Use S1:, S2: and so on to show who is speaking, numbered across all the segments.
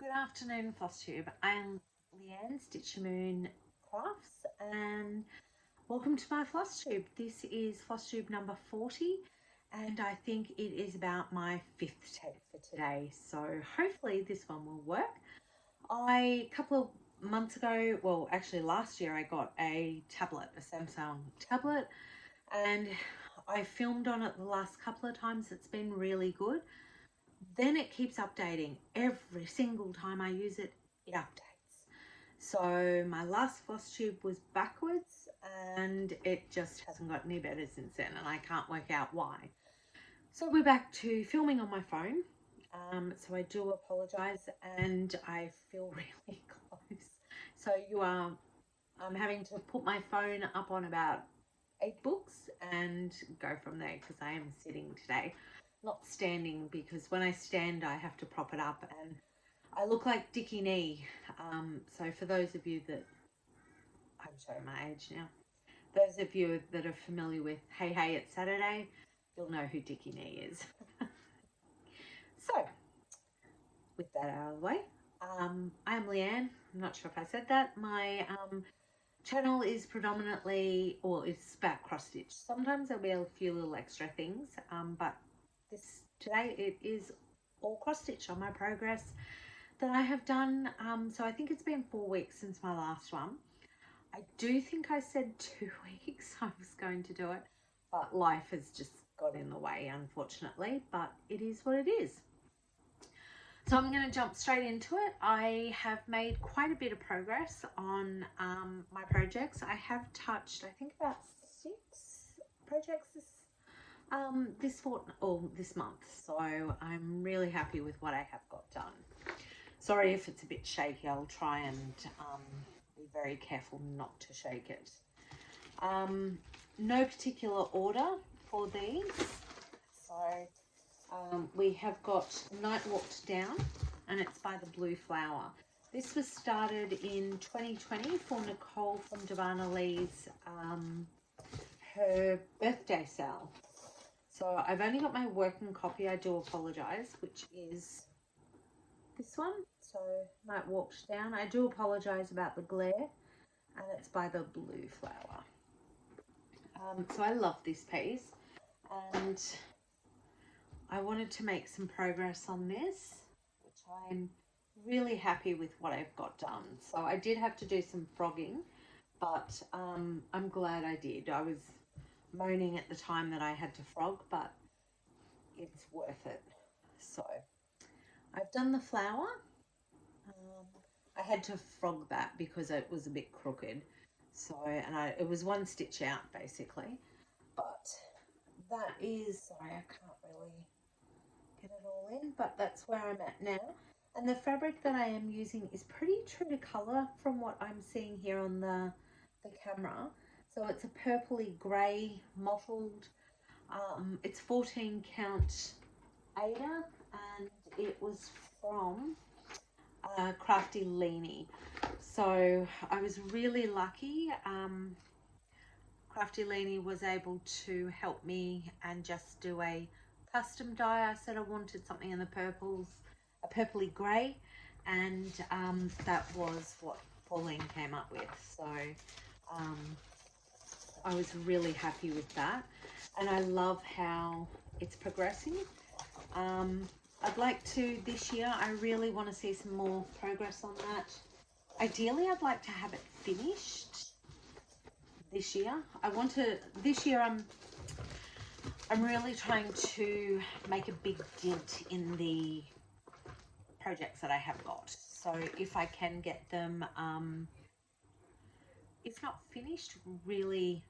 S1: Good afternoon, Flosstube. I'm Leanne, Stitch Moon Crafts, and welcome to my Flosstube. This is Flosstube number 40, and I think it is about my 5th take for today, so hopefully this one will work. A couple of months ago, well actually last year, I got a tablet, a Samsung tablet, and I filmed on it the last couple of times. It's been really good. Then it keeps updating. Every single time I use it, it updates. So my last Flosstube was backwards and it just hasn't got any better since then, and I can't work out why. So we're back to filming on my phone. So I do apologize, and I feel really close. So I'm having to put my phone up on about 8 books and go from there, because I am sitting today, not standing, because when I stand I have to prop it up and I look like Dickie Knee. So for those of you that, I'm showing my age now, those of you that are familiar with Hey Hey It's Saturday, you'll know who Dickie Knee is. So with that out of the way, I am Leanne. I'm not sure if I said that. My channel is predominantly, well, it's about cross stitch. Sometimes there'll be a few little extra things, but today it is all cross stitch on my progress that I have done. So I think it's been 4 weeks since my last one. I do think I said 2 weeks I was going to do it, but life has just got in the way, unfortunately, but it is what it is. So I'm going to jump straight into it. I have made quite a bit of progress on my projects. I have touched, I think, about 6 projects this month. So I'm really happy with what I have got done. Sorry if it's a bit shaky. I'll try and be very careful not to shake it. No particular order for these. So we have got Night Walked Down, and it's by the Blue Flower. This was started in 2020 for Nicole from Donna Lee's her birthday sale. So I've only got my working copy, I do apologise, which is this one. So Night Walked Down. I do apologise about the glare, and it's by the Blue Flower. So I love this piece, and I wanted to make some progress on this, which I'm really happy with what I've got done. So I did have to do some frogging, but I'm glad I did. I was moaning at the time that I had to frog, but it's worth it. So I've done the flower. I had to frog that because it was a bit crooked. So, and it was 1 stitch out basically, but that is, sorry, I can't really get it all in, but that's where I'm at now. And the fabric that I am using is pretty true to colour from what I'm seeing here on the camera. So it's a purpley grey mottled, it's 14 count Ada, and it was from Crafty Leanie. So I was really lucky. Crafty Leanie was able to help me and just do a custom dye. I said I wanted something in the purples, a purpley grey, and that was what Pauline came up with. So I was really happy with that, and I love how it's progressing. I'd like to, this year, I really want to see some more progress on that. Ideally, I'd like to have it finished this year. This year I'm really trying to make a big dent in the projects that I have got. So if I can get them, if not finished, really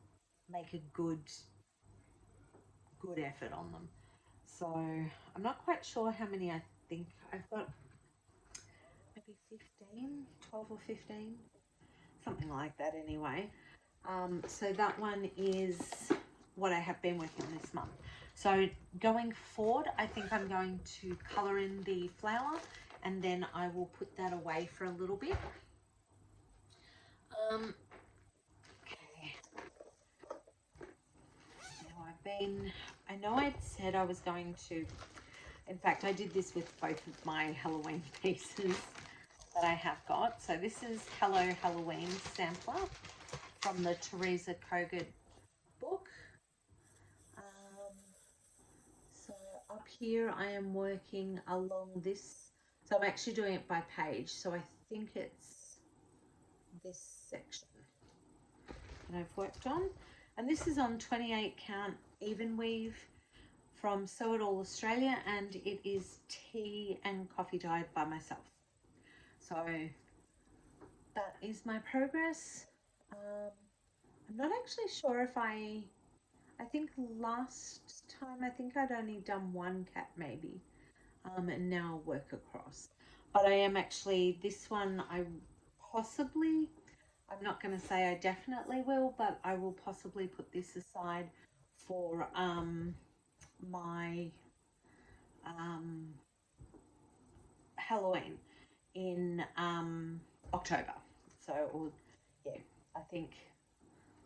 S1: make a good effort on them. So I'm not quite sure how many. I think I've got maybe 15, 12 or 15, something like that anyway. So that one is what I have been working on this month. So going forward, I think I'm going to colour in the flower, and then I will put that away for a little bit. Okay. Now I know I'd said I was going to In fact, I did this with both of my Halloween pieces that I have got. So this is Hello Halloween sampler from the Teresa Kogut book. So up here I am working along this. So I'm actually doing it by page. So I think it's this section that I've worked on. And this is on 28 count even weave from Sew It All Australia, and it is tea and coffee dyed by myself. So that is my progress. I'm not actually sure if I think last time I think I'd only done one cap maybe, and now I'll work across. But I am actually, this one I'm not going to say I definitely will, but I will possibly put this aside for my Halloween in October. So yeah, I think,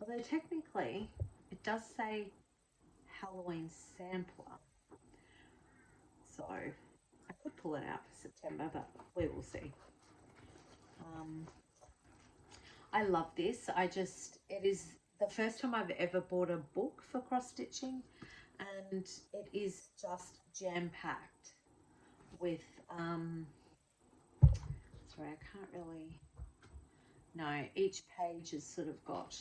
S1: although technically it does say Halloween sampler, so I could pull it out for September, but we will see. I love this. It is the first time I've ever bought a book for cross stitching, and it is just jam-packed with sorry, I can't really, no, each page has sort of got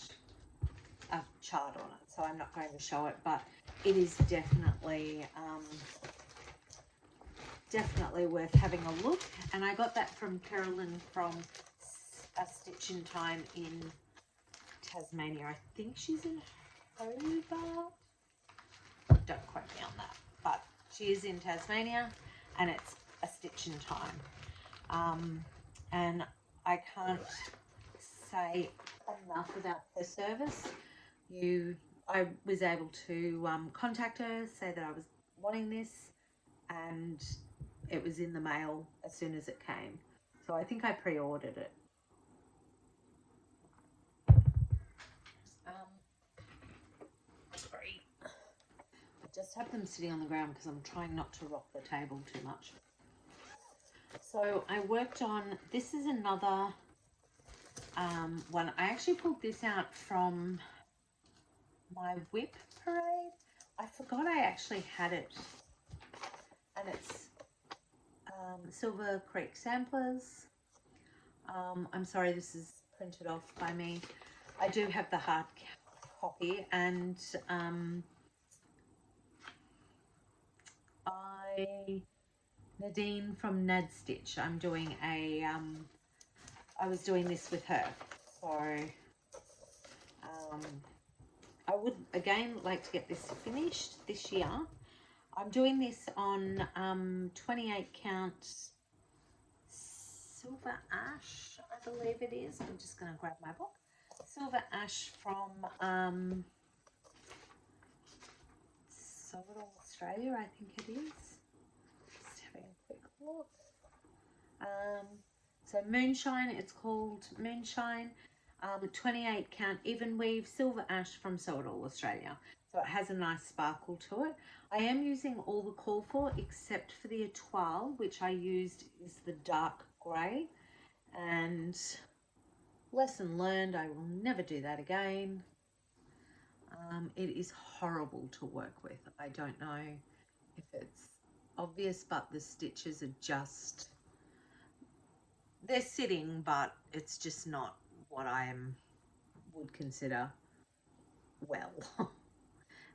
S1: a chart on it, so I'm not going to show it, but it is definitely definitely worth having a look. And I got that from Carolyn from A Stitch in Time in Tasmania. I think she's in Hobart. Don't quote me on that, but she is in Tasmania, and it's A Stitch in Time. And I can't say enough about her service. I was able to contact her, say that I was wanting this, and it was in the mail as soon as it came. So I think I pre-ordered it. Sorry. I just have them sitting on the ground because I'm trying not to rock the table too much. So I worked on, this is another one. I actually pulled this out from my WIP parade. I forgot I actually had it, and it's Silver Creek Samplers. I'm sorry, this is printed off by me. I do have the hard copy, and Nadine from Nad Stitch, I'm doing a I was doing this with her, so I would again like to get this finished this year. I'm doing this on 28 count Silver Ash, I believe it is. I'm just going to grab my book. Silver Ash from Sew It All Australia, I think it is. Just having a quick look. So Moonshine, it's called Moonshine. 28 count even weave Silver Ash from Sew It All Australia. So it has a nice sparkle to it. I am using all the call for except for the étoile, which I used is the dark grey. And lesson learned, I will never do that again. It is horrible to work with. I don't know if it's obvious, but the stitches are just, they're sitting, but it's just not what I would consider well.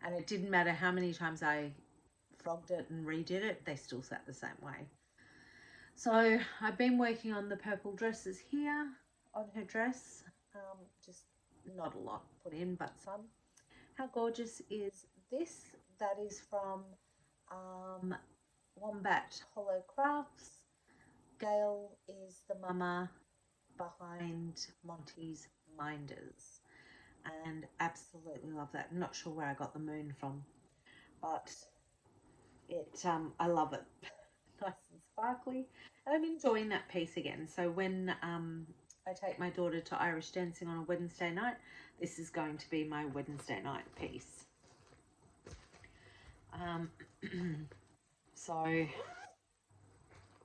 S1: And it didn't matter how many times I frogged it and redid it, they still sat the same way. So I've been working on the purple dresses here on her dress, just not a lot put in, but some. How gorgeous is this? That is from Wombat Hollow Crafts. Gail is the mama behind Monty's Minders, and absolutely love that. I'm not sure where I got the moon from, but it I love it. Nice and sparkly, and I'm enjoying that piece again. So when I take my daughter to Irish dancing on a Wednesday night, this is going to be my Wednesday night piece. So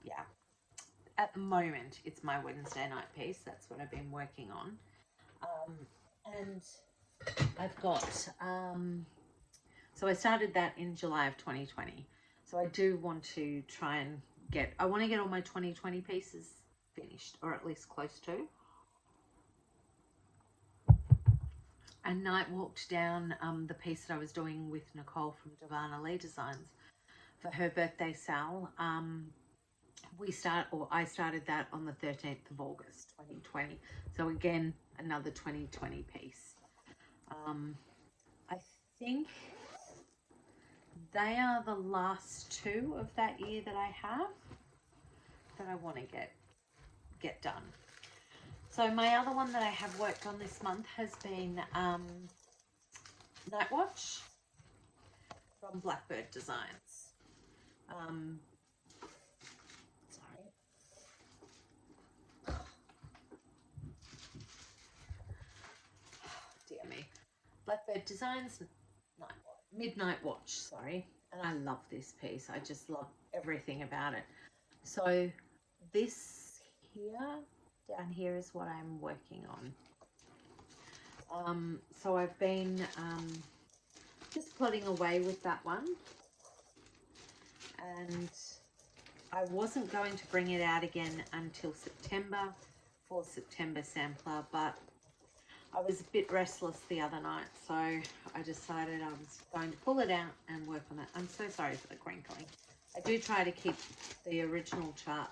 S1: yeah, at the moment it's my Wednesday night piece. That's what I've been working on. And I've got so I started that in July of 2020. So I do want to try and I want to get all my 2020 pieces finished, or at least close to. I night walked down the piece that I was doing with Nicole from Donna Lee Designs for her birthday sale. I started that on the 13th of August 2020. So again, another 2020 piece. I think they are the last two of that year that I have that I want to get done. So my other one that I have worked on this month has been Night Watch from Blackbird Designs. Dear me. Blackbird Designs Midnight Watch, sorry. And I love this piece. I just love everything about it. So this here, down here is what I'm working on. So I've been just plodding away with that one. And I wasn't going to bring it out again until September for September sampler, but I was a bit restless the other night, so I decided I was going to pull it out and work on it. I'm so sorry for the crinkling. I do try to keep the original chart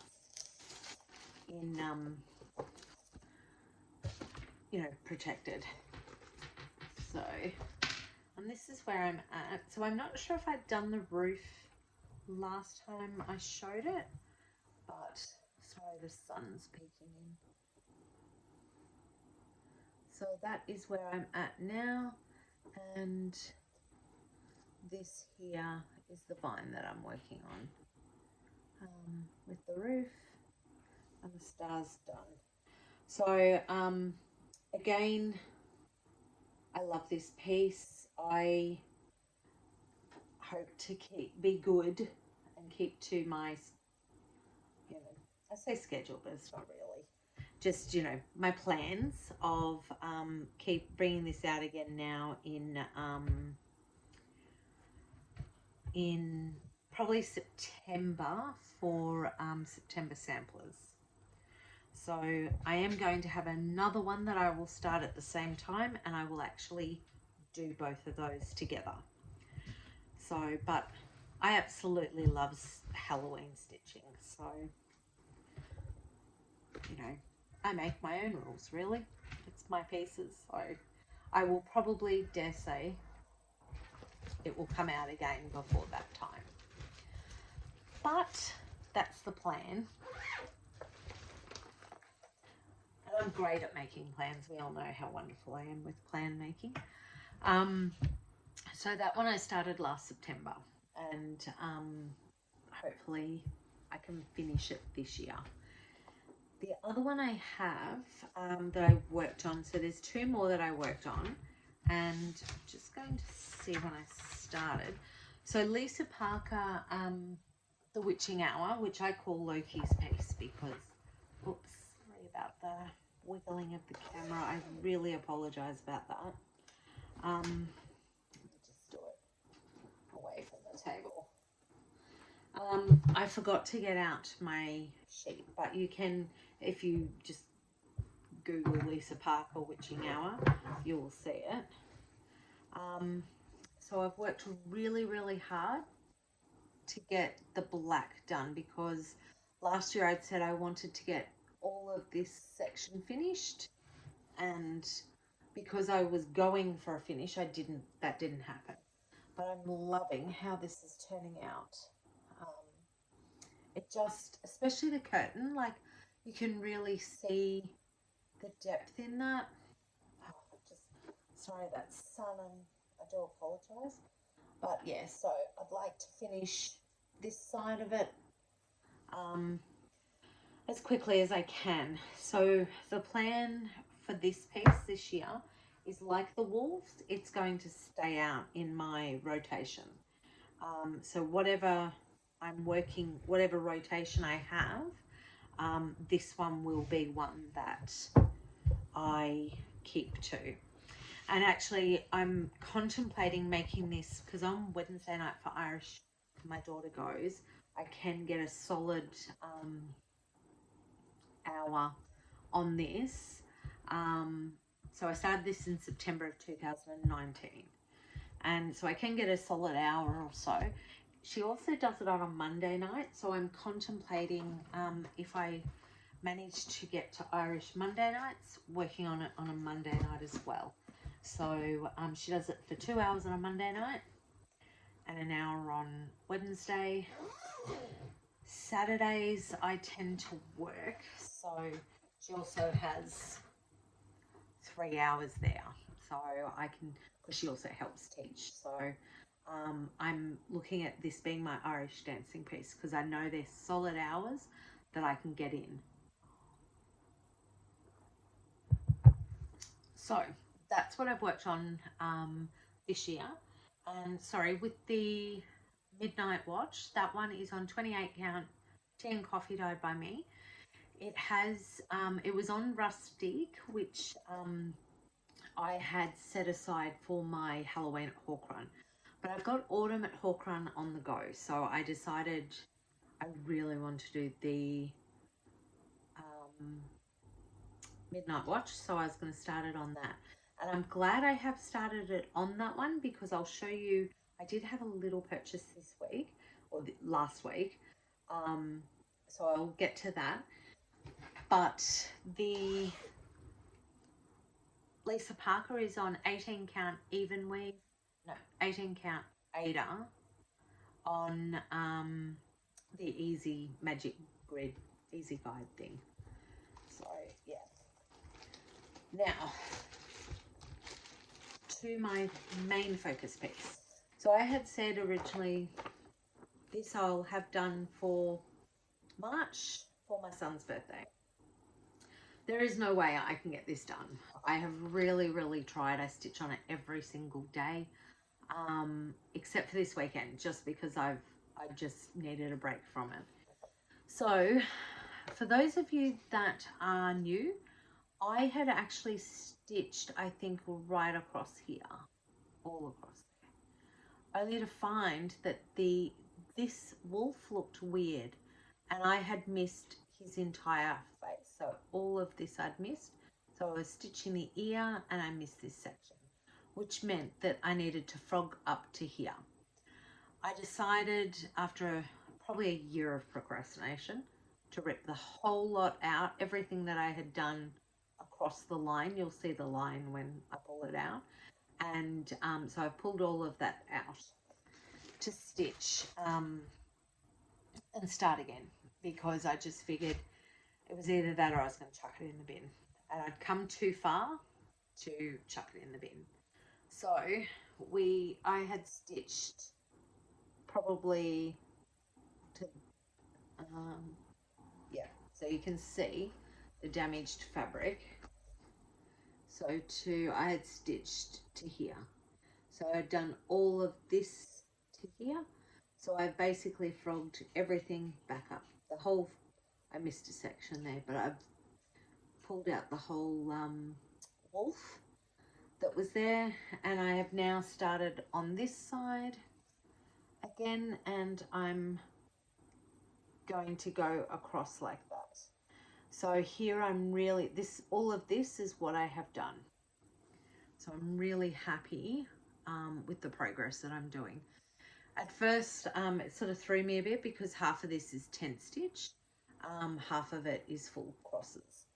S1: in, you know, protected. So, and this is where I'm at. So I'm not sure if I'd done the roof last time I showed it, but sorry, the sun's peeking in. So that is where I'm at now, and this here is the vine that I'm working on with the roof and the stars done. So again, I love this piece. I hope to be good and keep to my, you know, I say schedule, but it's not really. Just, you know, my plans of keep bringing this out again now in probably September for September samplers. So I am going to have another one that I will start at the same time, and I will actually do both of those together. So, but I absolutely love Halloween stitching. So, you know, I make my own rules, really. It's my pieces, so I will probably, dare say, it will come out again before that time. But that's the plan. And I'm great at making plans. We all know how wonderful I am with plan making. So that one I started last September, and hopefully I can finish it this year. The other one I have that I worked on, so there's two more that I worked on, and I'm just going to see when I started. So Lisa Parker, The Witching Hour, which I call Loki's piece because, oops, sorry about the wiggling of the camera. I really apologise about that. Let me just do it away from the table. I forgot to get out my sheet, but you can, if you just Google Lisa Parker Witching Hour, you will see it. So I've worked really, really hard to get the black done because last year I'd said I wanted to get all of this section finished, and because I was going for a finish, that didn't happen. But I'm loving how this is turning out. It just, especially the curtain, like you can really see the depth in that. Sorry, that's sun, and I do apologise. But yeah, so I'd like to finish this side of it as quickly as I can. So the plan for this piece this year is like the wolves, it's going to stay out in my rotation. So whatever I'm working whatever rotation I have, this one will be one that I keep to. And actually, I'm contemplating making this, because on Wednesday night for Irish, my daughter goes, I can get a solid hour on this. So I started this in September of 2019. And so I can get a solid hour or so. She also does it on a Monday night. So I'm contemplating if I manage to get to Irish Monday nights, working on it on a Monday night as well. So she does it for 2 hours on a Monday night and an hour on Wednesday. Saturdays I tend to work, so she also has 3 hours there. So I can, because she also helps teach. So I'm looking at this being my Irish dancing piece, because I know there's solid hours that I can get in. So that's what I've worked on this year. And sorry, with the Midnight Watch, that one is on 28 count, tea and coffee dyed by me. It has, it was on rustic, which I had set aside for my Halloween at Hawk Run. But I've got autumn at Hawk Run on the go. So I decided I really want to do the Midnight Watch. So I was going to start it on that. And I'm glad I have started it on that one, because I'll show you, I did have a little purchase this week, or last week. So I'll get to that. But the Lisa Parker is on 18 count even weave, no, 18 count Ada on the Easy Magic Grid, Easy Guide thing. So yeah. Now, to my main focus piece. So I had said originally this I'll have done for March for my son's birthday. There is no way I can get this done. I have really tried. I stitch on it every single day, except for this weekend, just because I just needed a break from it. So for those of you that are new, I had actually stitched, I think, right across here, all across there, only to find that this wolf looked weird, and I had missed his entire face. So all of this I'd missed. So I was stitching the ear and I missed this section, which meant that I needed to frog up to here. I decided after probably a year of procrastination to rip the whole lot out, everything that I had done across the line. You'll see the line when I pull it out. And so I've pulled all of that out to stitch and start again, because I just figured it was either that or I was going to chuck it in the bin, and I'd come too far to chuck it in the bin. So I had stitched probably to yeah, so you can see the damaged fabric. So I had stitched to here, so I'd done all of this to here. So I basically frogged everything back up, the whole, I missed a section there, but I've pulled out the whole wolf that was there, and I have now started on this side again, and I'm going to go across like that. So here I'm really, all of this is what I have done. So I'm really happy with the progress that I'm doing. At first, it sort of threw me a bit, because half of this is 10 stitch, half of it is full crosses.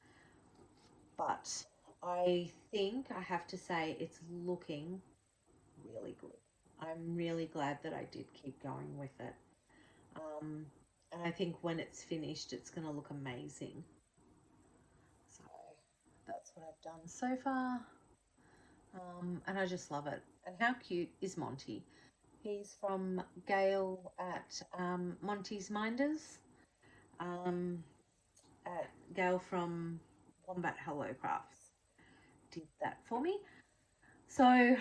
S1: But I think I have to say it's looking really good. I'm really glad that I did keep going with it. And I think when it's finished, it's going to look amazing. So that's what I've done so far. And I just love it. And how cute is Monty? He's from Gail at Monty's Minders. At Gail from Wombat Hello Crafts did that for me. So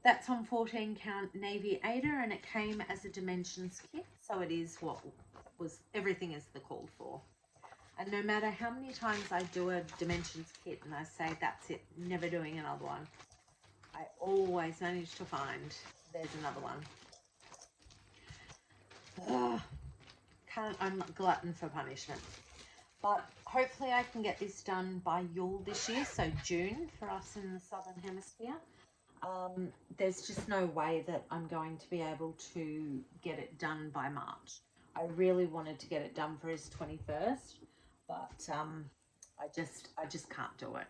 S1: that's on 14 count Navy Ada, and it came as a dimensions kit, so it is what was, everything is the called for. And no matter how many times I do a dimensions kit and I say that's it, never doing another one, I always manage to find there's another one. Ugh, I'm a glutton for punishment. But hopefully I can get this done by Yule this year, so June for us in the Southern Hemisphere. There's just no way that I'm going to be able to get it done by March. I really wanted to get it done for his 21st, but I just can't do it.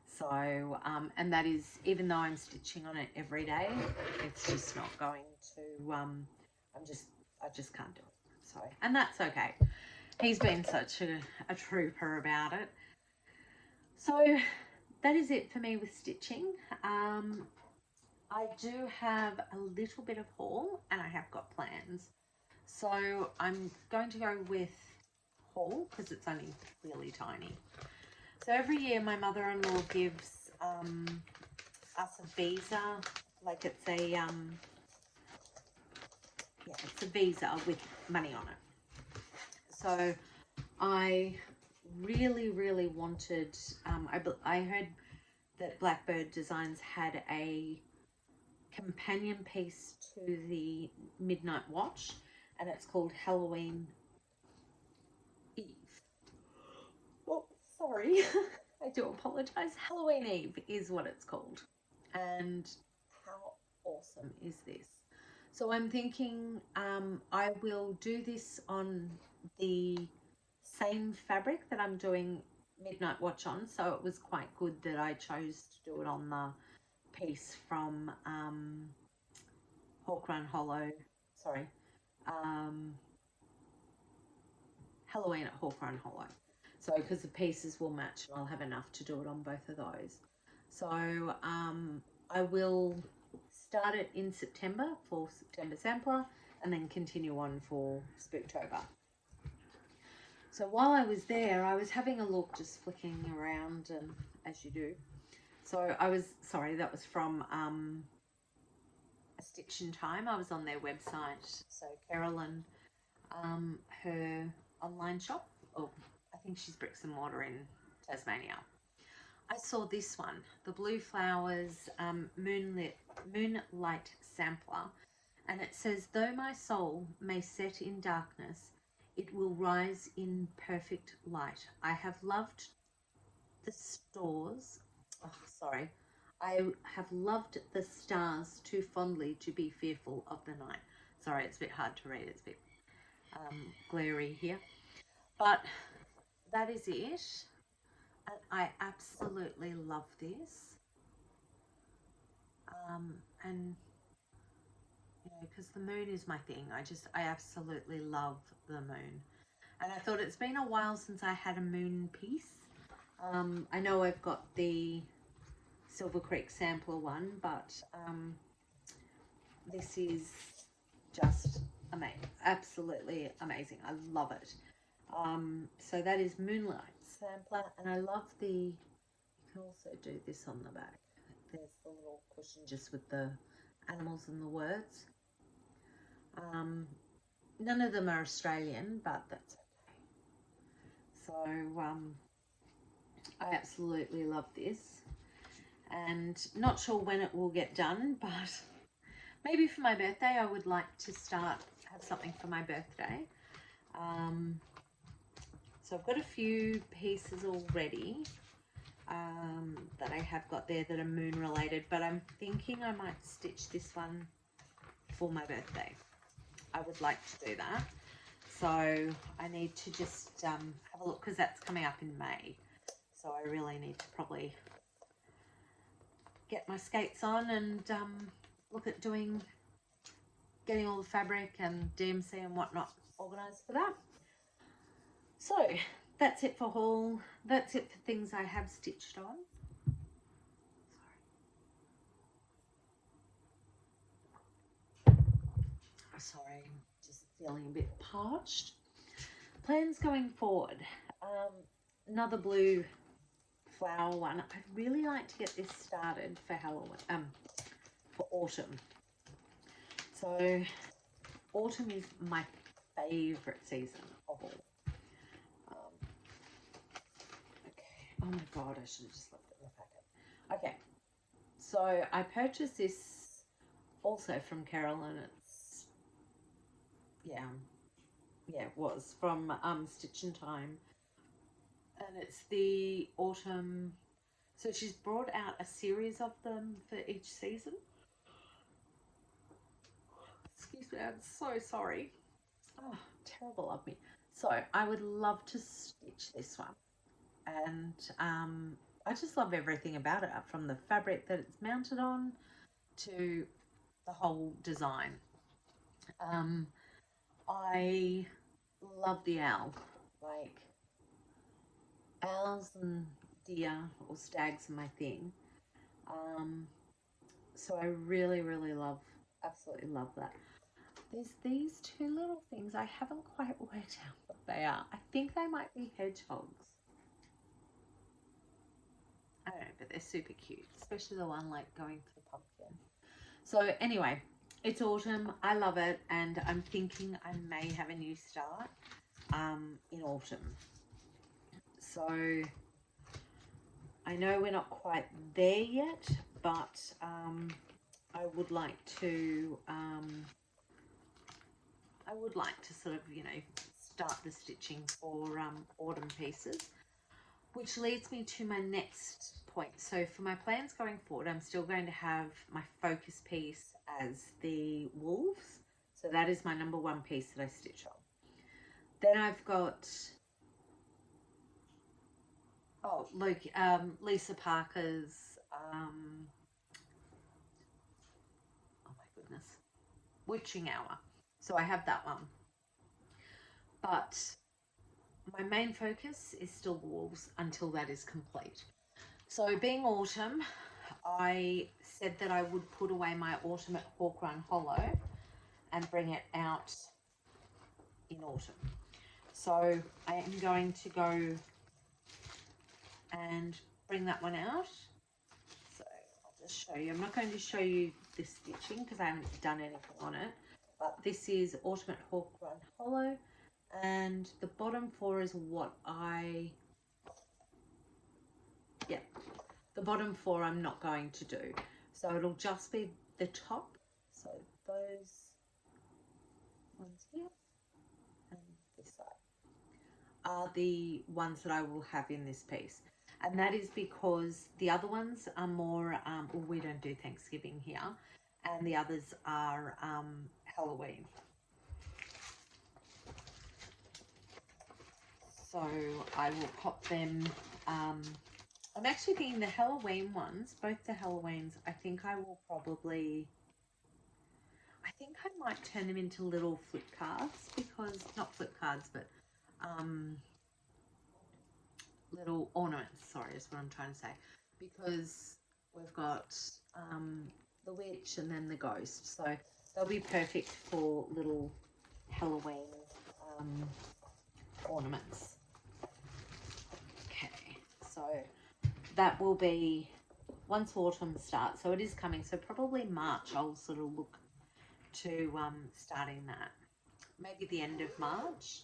S1: So, and that is, even though I'm stitching on it every day, it's just not going to, I just can't do it. So, and that's okay. He's been such a trooper about it. So that is it for me with stitching. I do have a little bit of haul and I have got plans. So I'm going to go with haul because it's only really tiny. So every year my mother-in-law gives us a visa, like it's a, yeah, it's a visa with money on it. So I really wanted, I heard that Blackbird Designs had a companion piece to the Midnight Watch, and it's called Halloween Eve. Oh, sorry. I do apologize. Halloween Eve is what it's called. And how awesome is this? So I'm thinking I will do this on the same fabric that I'm doing Midnight Watch on, so it was quite good that I chose to do it on the piece from Hawk Run Hollow, sorry, Halloween at Hawk Run Hollow. So because the pieces will match and I'll have enough to do it on both of those. So I will start it in September for September Sampler and then continue on for Spooktober. So while I was there, I was having a look, just flicking around, and as you do. So I was, sorry, that was from A Stitch in Time. I was on their website. So Carolyn, her online shop, or I think she's bricks and mortar in Tasmania. I saw this one, the Blue Flowers Moonlight Sampler, and it says, though my soul may set in darkness, it will rise in perfect light. I have loved the stars. Oh, sorry. I have loved the stars too fondly to be fearful of the night. Sorry, it's a bit hard to read. It's a bit glary here. But that is it. And I absolutely love this. And you know, because the moon is my thing. I absolutely love the moon. And I thought it's been a while since I had a moon piece. I know I've got the Silver Creek sampler one, but this is just amazing, absolutely amazing. I love it. So that is Moonlight Sampler, and I love the, you can also do this on the back. There's the little cushion just with the animals and the words. None of them are Australian, but that's okay. So I absolutely love this, and not sure when it will get done, but maybe for my birthday I would like to have something for my birthday. So I've got a few pieces already that I have got there that are moon related, but I'm thinking I might stitch this one for my birthday. I would like to do that. So I need to just have a look, because that's coming up in May. So I really need to probably get my skates on and look at getting all the fabric and DMC and whatnot organised for that. So that's it for haul. That's it for things I have stitched on. Sorry, just feeling a bit parched. Plans going forward. Another blue flower one. I'd really like to get this started for Halloween, for autumn. So autumn is my favourite season of all. Okay. Oh my god, I should have just left it in the packet. Okay. So I purchased this also from Carol, and it's it was from Stitch in Time, and it's the autumn. So she's brought out a series of them for each season. Excuse me, I'm so sorry. Oh, terrible of me. So I would love to stitch this one, and I just love everything about it, from the fabric that it's mounted on to the whole design. I love the owl. Like, owls and deer or stags are my thing. So I really, really love, absolutely love that. There's these two little things. I haven't quite worked out what they are. I think they might be hedgehogs. I don't know, but they're super cute, especially the one like going for the pumpkin. So anyway, it's autumn. I love it, and I'm thinking I may have a new start in autumn. So I know we're not quite there yet, but I would like to sort of, you know, start the stitching for autumn pieces, which leads me to my next point. So for my plans going forward, I'm still going to have my focus piece as the wolves. So that is my number one piece that I stitch on. Then I've got, oh, look, Lisa Parker's, oh my goodness, Witching Hour. So I have that one. But my main focus is still wolves until that is complete. So being autumn, I said that I would put away my autumn at Hawk Run Hollow and bring it out in autumn. So I am going to go and bring that one out. So I'll just show you. I'm not going to show you the stitching because I haven't done anything on it. But this is Autumn at Hawk Run Hollow. And the bottom four is what the bottom four I'm not going to do. So it'll just be the top. So those ones here and this side are the ones that I will have in this piece. And that is because the other ones are more, well, we don't do Thanksgiving here, and the others are Halloween. So I will pop them, I'm actually thinking the Halloween ones, both the Halloweens, I think I will probably, I think I might turn them into little flip cards, because, not flip cards, but little ornaments, sorry, is what I'm trying to say, because we've got the witch and then the ghost, so they'll be perfect for little Halloween ornaments. Okay, so that will be once autumn starts, so it is coming, so probably March I'll sort of look to starting that, maybe the end of March.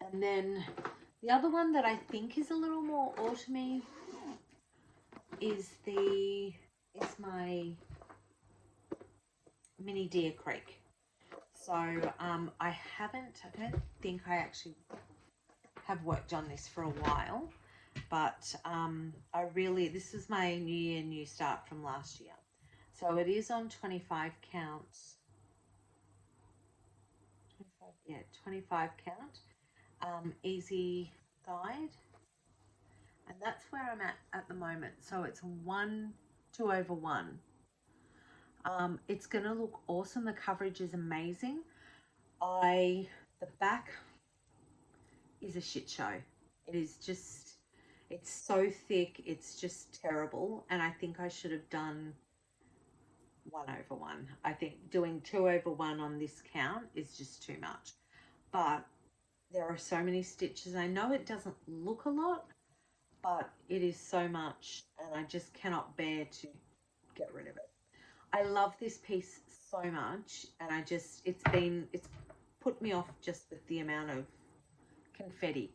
S1: And then the other one that I think is a little more autumny is my mini Deer Creek. So I don't think I actually have worked on this for a while, but this is my New Year, New Start from last year. So it is on 25 counts. 25 count. Easy guide. And that's where I'm at the moment. So it's 2 over 1. It's going to look awesome. The coverage is amazing. The back is a shit show. It is just, it's so thick, it's just terrible. And I think I should have done 1 over 1. I think doing 2 over 1 on this count is just too much. But there are so many stitches. I know it doesn't look a lot, but it is so much and I just cannot bear to get rid of it. I love this piece so much, and it's put me off just with the amount of confetti.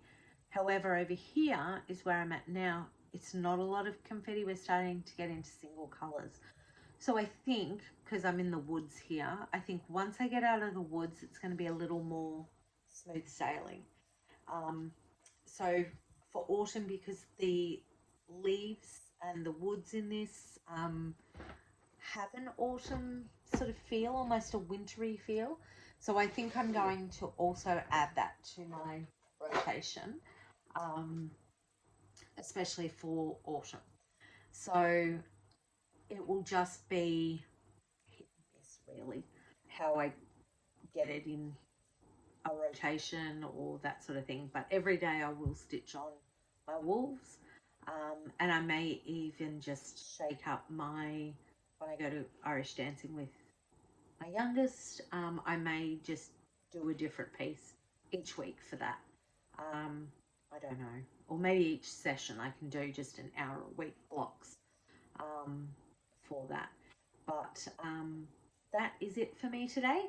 S1: However, over here is where I'm at now. It's not a lot of confetti. We're starting to get into single colors. So I think, because I'm in the woods here, I think once I get out of the woods, it's going to be a little more smooth sailing. So for autumn, because the leaves and the woods in this have an autumn sort of feel, almost a wintry feel. So I think I'm going to also add that to my rotation, especially for autumn. So it will just be hit and miss, really, how I get it in a rotation or that sort of thing. But every day I will stitch on my wolves, and I may even just shake up my, when I go to Irish dancing with my youngest, I may just do a different piece each week for that. I don't know, or maybe each session I can do just an hour a week blocks for that. But that is it for me today.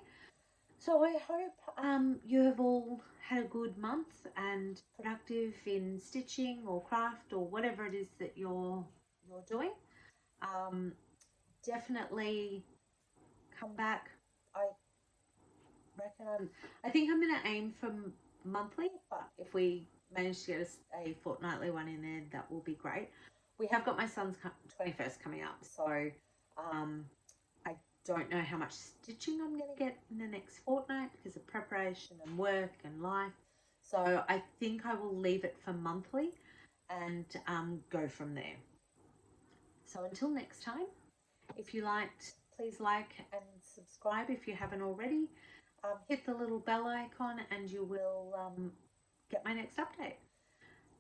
S1: So I hope you have all had a good month and productive in stitching or craft or whatever it is that you're doing. Definitely come back. I reckon I think I'm going to aim for monthly, but if we manage to get a fortnightly one in there, that will be great. We have got my son's 21st coming up, so I don't know how much stitching I'm going to get in the next fortnight because of preparation and work and life. So I think I will leave it for monthly and go from there. So until next time, if you liked, please like and subscribe if you haven't already. Hit the little bell icon and you will get my next update.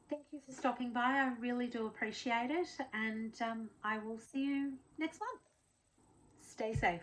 S1: Thank you for stopping by. I really do appreciate it, and I will see you next month. Stay safe.